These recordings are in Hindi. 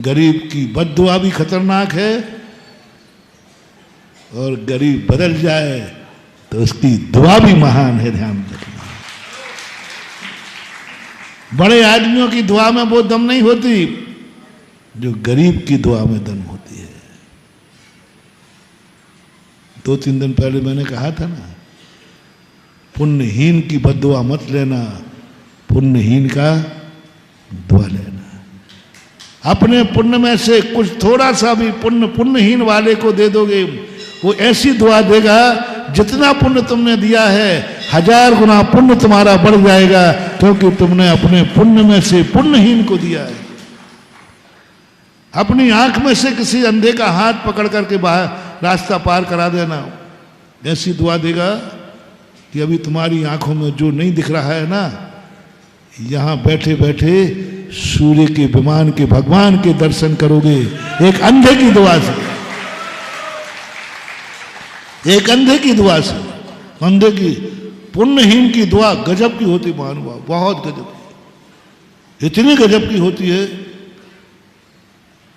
गरीब की बद्दुआ भी खतरनाक है और गरीब बदल जाए तो उसकी दुआ भी महान है। ध्यान रखना, बड़े आदमियों की दुआ में वो दम नहीं होती जो गरीब की दुआ में दम होती है। 2-3 दिन पहले मैंने कहा था ना, पुण्यहीन की बद्दुआ मत लेना, पुण्यहीन का दुआ लेना। अपने पुण्य में से कुछ थोड़ा सा भी पुण्य पुण्यहीन वाले को दे दोगे, वो ऐसी दुआ देगा जितना पुण्य तुमने दिया है 1000 गुना पुण्य तुम्हारा बढ़ जाएगा, क्योंकि तुमने अपने पुण्य में से पुण्यहीन को दिया है। अपनी आंख में से किसी अंधे का हाथ पकड़ करके बाहर रास्ता पार करा देना, ऐसी दुआ देगा कि अभी तुम्हारी आंखों में जो नहीं दिख रहा है ना, यहां बैठे बैठे सूर्य के विमान के भगवान के दर्शन करोगे। एक अंधे की दुआ से, एक अंधे की दुआ से। अंधे की, पुण्यहीन की दुआ गजब की होती महानुभाव, बहुत गजब की, इतनी गजब की होती है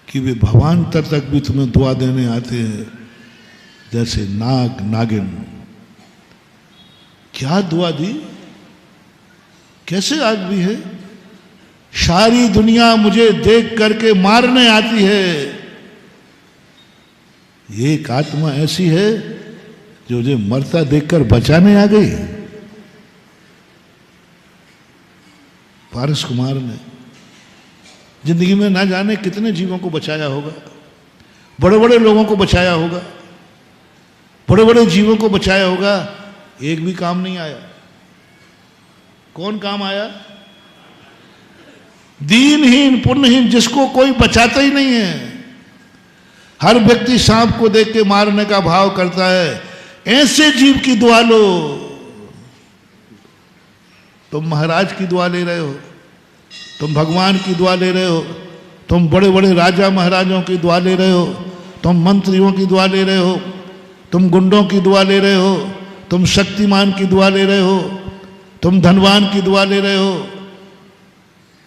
कि वे भगवान तक भी तुम्हें दुआ देने आते हैं, जैसे नाग नागिन। क्या दुआ दी, कैसे आदमी है। सारी दुनिया मुझे देख करके मारने आती है, एक आत्मा ऐसी है जो मुझे मरता देखकर बचाने आ गई। पारस कुमार ने जिंदगी में ना जाने कितने जीवों को बचाया होगा, बड़े बड़े लोगों को बचाया होगा, बड़े बड़े जीवों को बचाया होगा, एक भी काम नहीं आया। कौन काम आया? दीनहीन पुण्यहीन, जिसको कोई बचाता ही नहीं है। हर व्यक्ति सांप को देख के मारने का भाव करता है, ऐसे जीव की दुआ लो। तुम महाराज की दुआ ले रहे हो, तुम भगवान की दुआ ले रहे हो, तुम बड़े बड़े राजा महाराजों की दुआ ले रहे हो, तुम मंत्रियों की दुआ ले रहे हो, तुम गुंडों की दुआ ले रहे हो, तुम शक्तिमान की दुआ ले रहे हो, तुम धनवान की दुआ ले रहे हो।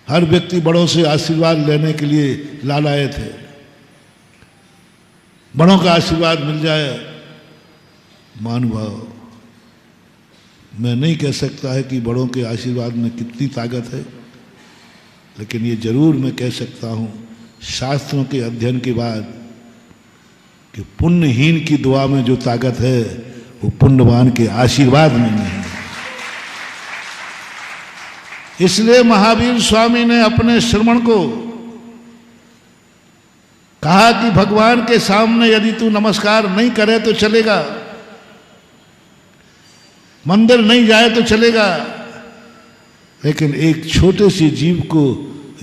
हर व्यक्ति बड़ों से आशीर्वाद लेने के लिए लालाए थे, बड़ों का आशीर्वाद मिल जाए। महानुभाव, मैं नहीं कह सकता है कि बड़ों के आशीर्वाद में कितनी ताकत है, लेकिन ये जरूर मैं कह सकता हूँ शास्त्रों के अध्ययन के बाद कि पुण्यहीन की दुआ में जो ताकत है वो पुण्यवान के आशीर्वाद में नहीं है। इसलिए महावीर स्वामी ने अपने श्रमण को कहा कि भगवान के सामने यदि तू नमस्कार नहीं करे तो चलेगा, मंदिर नहीं जाए तो चलेगा, लेकिन एक छोटे से जीव को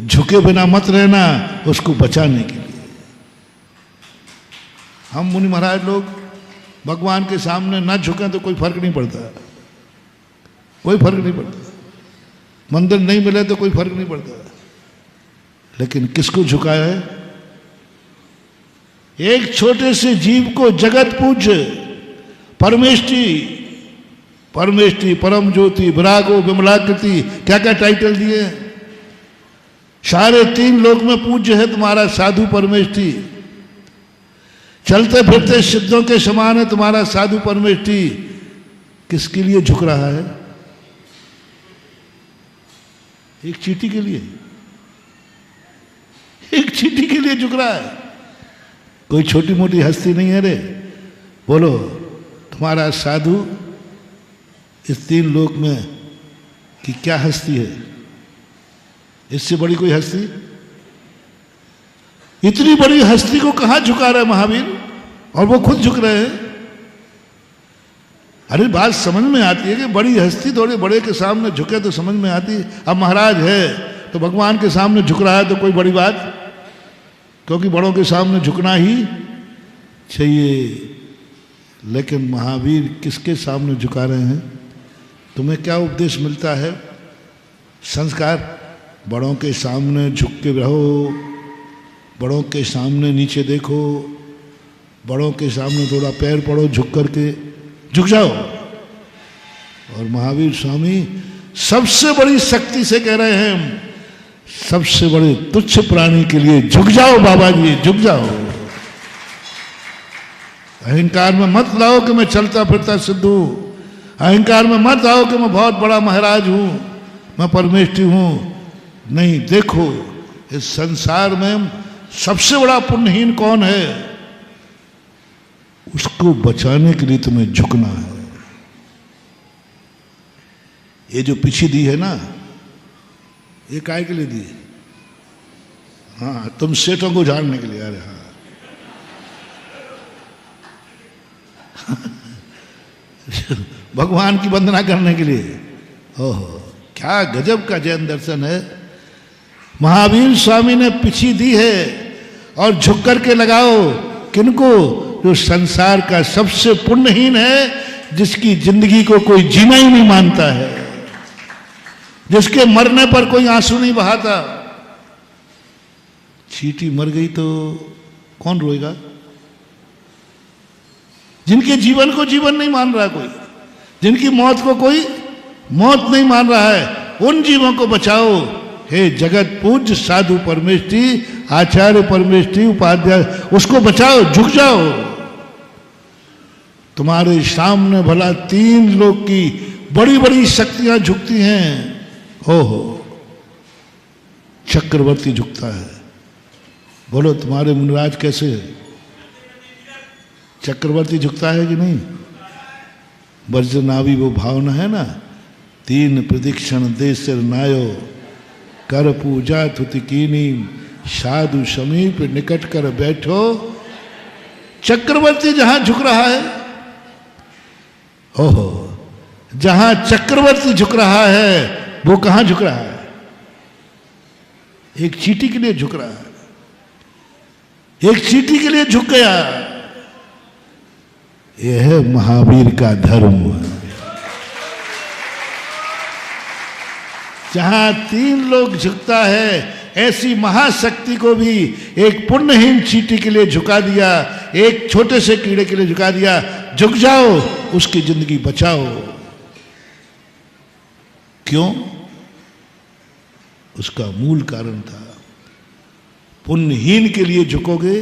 झुके बिना मत रहना, उसको बचाने के लिए। हम मुनि महाराज लोग भगवान के सामने ना झुकें तो कोई फर्क नहीं पड़ता, कोई फर्क नहीं पड़ता। मंदिर नहीं मिले तो कोई फर्क नहीं पड़ता, लेकिन किसको झुकाया है? एक छोटे से जीव को जगत पूज्य परमेष्टि, परमेष्टि परम ज्योति विरागो विमलाकृति, क्या क्या टाइटल दिए। सारे 3 लोक में पूज्य है तुम्हारा साधु परमेष्टि, चलते फिरते सिद्धों के समान है तुम्हारा साधु परमेष्टि। किसके लिए झुक रहा है? एक चींटी के लिए, एक चींटी के लिए झुक रहा है। कोई छोटी मोटी हस्ती नहीं है रे। बोलो, तुम्हारा साधु इस 3 लोक में कि क्या हस्ती है? इससे बड़ी कोई हस्ती? इतनी बड़ी हस्ती को कहां झुका रहा है महावीर, और वो खुद झुक रहे हैं। अरे बात समझ में आती है कि बड़ी हस्ती थोड़े बड़े के सामने झुके तो समझ में आती है। अब महाराज है तो भगवान के सामने झुक रहा है तो कोई बड़ी बात, क्योंकि बड़ों के सामने झुकना ही चाहिए। लेकिन महावीर किसके सामने झुका रहे हैं? तुम्हें क्या उपदेश मिलता है? संस्कार, बड़ों के सामने झुक के रहो, बड़ों के सामने नीचे देखो, बड़ों के सामने थोड़ा पैर पड़ो, झुक करके झुक जाओ। और महावीर स्वामी सबसे बड़ी शक्ति से कह रहे हैं, सबसे बड़े तुच्छ प्राणी के लिए झुक जाओ बाबा जी, झुक जाओ। अहंकार में मत लाओ कि मैं चलता फिरता सिद्धू, अहंकार में मत आओ कि मैं बहुत बड़ा महाराज हूं, मैं परमेष्ठी हूं। नहीं, देखो इस संसार में सबसे बड़ा पुण्यहीन कौन है, उसको बचाने के लिए तुम्हें झुकना है। ये जो पीछे दी है ना, ये काय के लिए दी? हाँ, तुम सेठों को झाड़ने के लिए। अरे हाँ भगवान की वंदना करने के लिए। ओहो, क्या गजब का जैन दर्शन है। महावीर स्वामी ने पिछी दी है और झुक करके लगाओ किनको? जो संसार का सबसे पुण्यहीन है, जिसकी जिंदगी को कोई जीना ही नहीं मानता है, जिसके मरने पर कोई आंसू नहीं बहाता। चींटी मर गई तो कौन रोएगा? जिनके जीवन को जीवन नहीं मान रहा कोई, जिनकी मौत को कोई मौत नहीं मान रहा है, उन जीवों को बचाओ। हे जगत पूज्य साधु परमेष्ठी, आचार्य परमेष्ठी, उपाध्याय, उसको बचाओ, झुक जाओ। तुम्हारे सामने भला 3 लोग की बड़ी बड़ी शक्तियां झुकती हैं। हो चक्रवर्ती झुकता है। बोलो तुम्हारे मुनिराज कैसे है? चक्रवर्ती झुकता है कि नहीं? वर्जनावी वो भावना है ना, 3 प्रदीक्षण दे सिर नायो, कर पूजा तुति कीनी, साधु समीप निकट कर बैठो। चक्रवर्ती जहां झुक रहा है, ओहो, जहां चक्रवर्ती झुक रहा है, वो कहां झुक रहा है? एक चींटी के लिए झुक रहा है, एक चींटी के लिए झुक गया। यह है महावीर का धर्म। जहां 3 लोग झुकता है, ऐसी महाशक्ति को भी एक पुण्यहीन चींटी के लिए झुका दिया, एक छोटे से कीड़े के लिए झुका दिया। झुक जाओ, उसकी जिंदगी बचाओ। क्यों? उसका मूल कारण था, पुण्यहीन के लिए झुकोगे,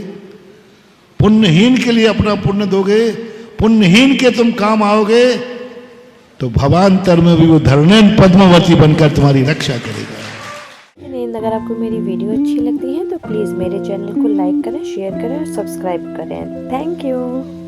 पुण्यहीन के लिए अपना पुण्य दोगे, पुण्यहीन के तुम काम आओगे, तो भवांतर में भी वो धरणेन पद्मावती बनकर तुम्हारी रक्षा करेगा। अगर आपको मेरी वीडियो अच्छी लगती है तो प्लीज़ मेरे चैनल को लाइक करें, शेयर करें और सब्सक्राइब करें। Thank you.